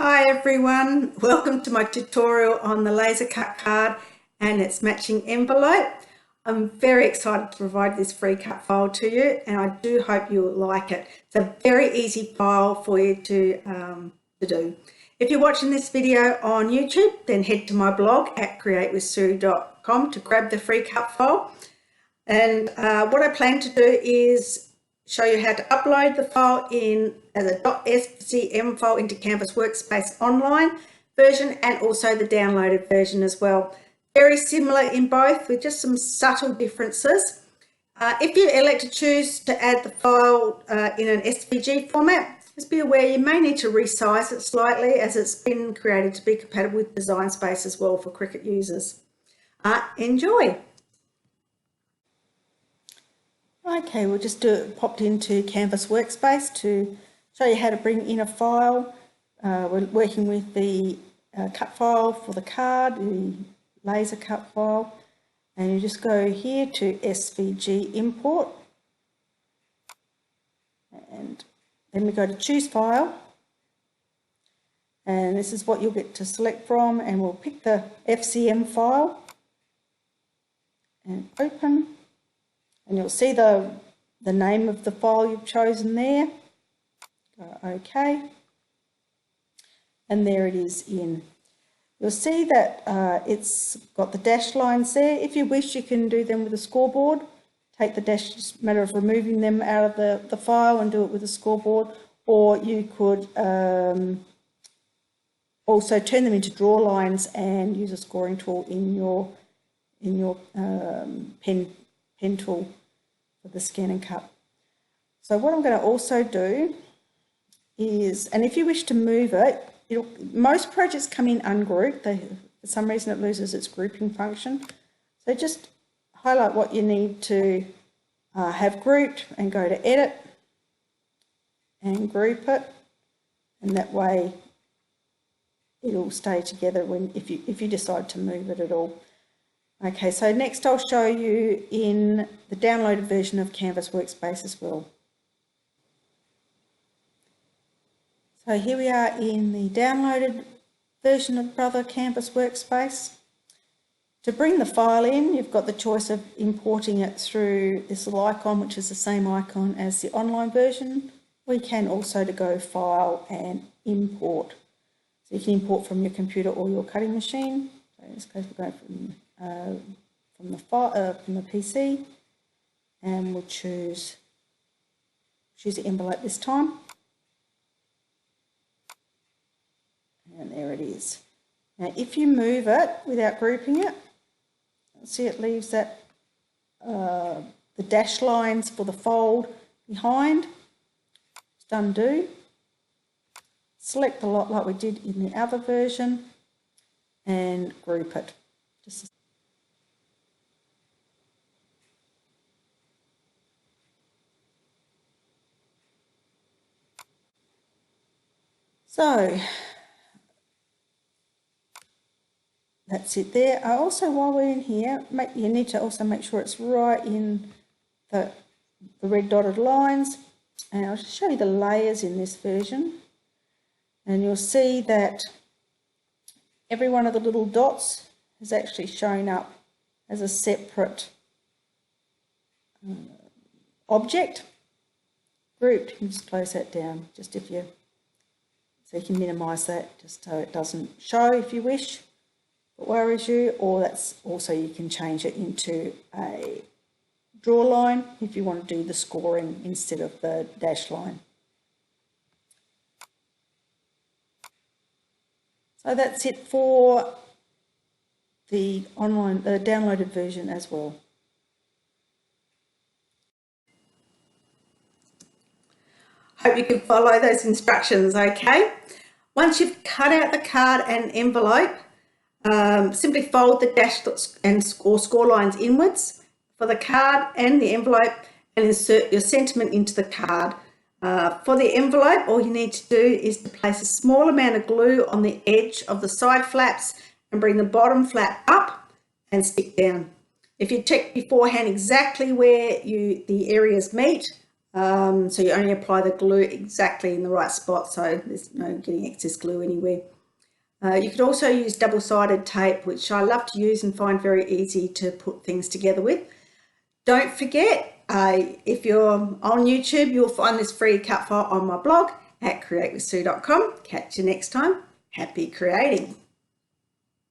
Hi everyone, welcome to my tutorial on the laser cut card and its matching envelope. I'm very excited to provide this free cut file to you, and I do hope you'll like it. It's a very easy file for you to do. If you're watching this video on YouTube, then head to my blog at CreateWithSue.com to grab the free cut file. And what I plan to do is show you how to upload the file in as a .scm file into Canvas Workspace online version, and also the downloaded version as well. Very similar in both, with just some subtle differences. If you elect to choose to add the file in an SVG format, just be aware you may need to resize it slightly, as it's been created to be compatible with Design Space as well for Cricut users. Enjoy! Okay, we'll just popped into Canvas Workspace to show you how to bring in a file. We're working with the cut file for the card, the laser cut file, and you just go here to SVG import, and then we go to choose file, and this is what you'll get to select from, and we'll pick the FCM file and open. And you'll see the name of the file you've chosen there. Go OK. And there it is in. You'll see that it's got the dashed lines there. If you wish, you can do them with a scoreboard. Take the dash, just a matter of removing them out of the file and do it with a scoreboard. Or you could also turn them into draw lines and use a scoring tool in your pen tool for the Scanncut. So what I'm going to also do is, and if you wish to move it, most projects come in ungrouped. For some reason it loses its grouping function. So just highlight what you need to have grouped and go to edit and group it, and that way it'll stay together if you decide to move it at all. Okay, so next I'll show you in the downloaded version of Canvas Workspace as well. So here we are in the downloaded version of Brother Canvas Workspace. To bring the file in, you've got the choice of importing it through this little icon, which is the same icon as the online version. We can also go File and Import. So you can import from your computer or your cutting machine. So in this case we're going from the PC, and we'll choose the envelope this time, and there it is. Now if you move it without grouping it, see it leaves that the dash lines for the fold behind. Just undo, select the lot like we did in the other version, and group it. So that's it there. Also, while we're in here, you need to also make sure it's right in the red dotted lines. And I'll just show you the layers in this version. And you'll see that every one of the little dots has actually shown up as a separate object. Grouped. You can just close that down, just so you can minimise that, just so it doesn't show if you wish, if it worries you, or that's also, you can change it into a draw line if you want to do the scoring instead of the dash line. So that's it for the downloaded version as well. Hope you can follow those instructions, okay? Once you've cut out the card and envelope, simply fold the dash or score lines inwards for the card and the envelope, and insert your sentiment into the card. For the envelope, all you need to do is to place a small amount of glue on the edge of the side flaps and bring the bottom flap up and stick down. If you check beforehand exactly where the areas meet, So you only apply the glue exactly in the right spot, so there's no getting excess glue anywhere. You could also use double-sided tape, which I love to use and find very easy to put things together with. Don't forget, if you're on YouTube, you'll find this free cut file on my blog at CreateWithSue.com. Catch you next time. Happy creating.